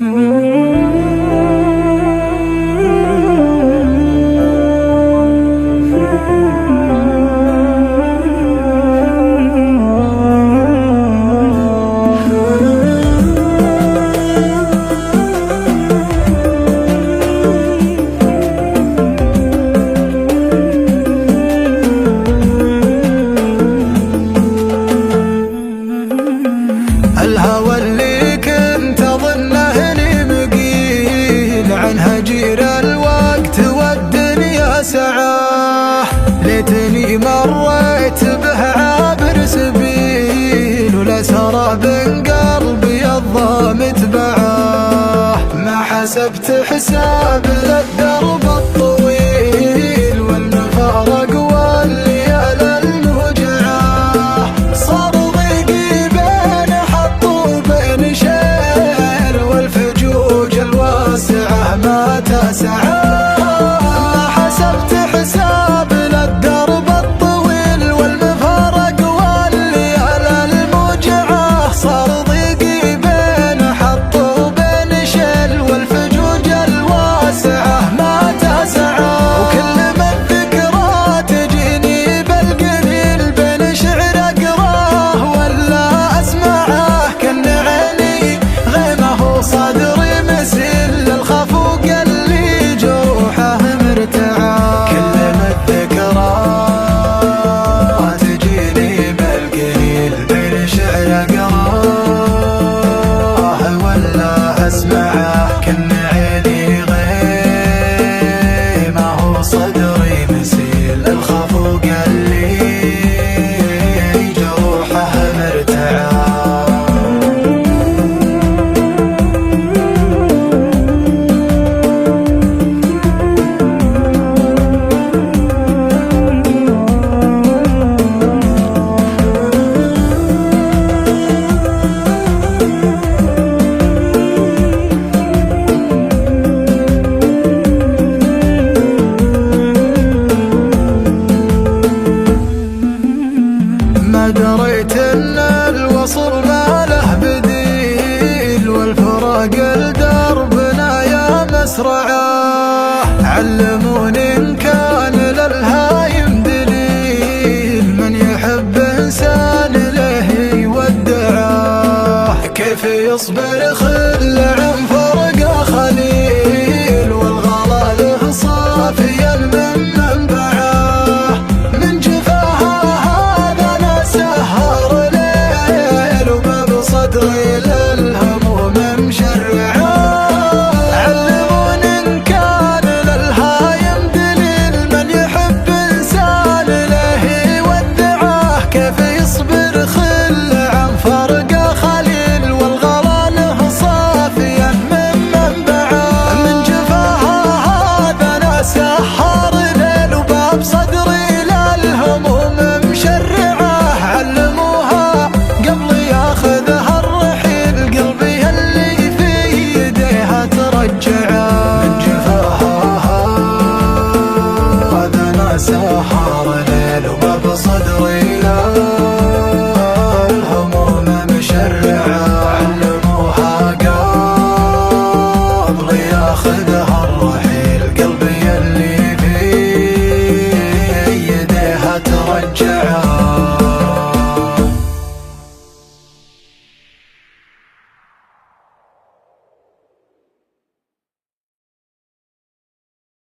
الهوى اللي كنت اظنه لي مقيل عن هجير الوقت والدنيا سعاه، ليتني مريت به عابر سبيل ولا سرى بين قلبي الظام اتبعاه. ما حسبت حساب للدرب الطويل والمفارق والليالي الموجعه، صار ضيقي بين حط وبين شيل والفجوج الواسعه ما تسعاه. ما حسبت حساب للدرب الطويل والمفارق والليالي الموجعه، صار ضيقي بين حط وبين شيل والفجوج الواسعه ما تسعاه. وكل ما الذكرى تجيني بالقليل بين شعر اقراه ولا اسمعه، كان عيني غيمه وصدري مسيل الخفوق اللي جروحه مرتعاه. كل ما الذكرى تجيني بالقليل بين شعر اقراه ولا اسمعه، كان عيني غيمه وصدري مسيل الخفوق اللي جروحه مرتعاه. ما دريت ان الوصل ما له بديل والفراق لدربنا يا مسرعاه. علموني ان كان للهايم دليل من يحب انسان له يودعاه، كيف يصبر خل عن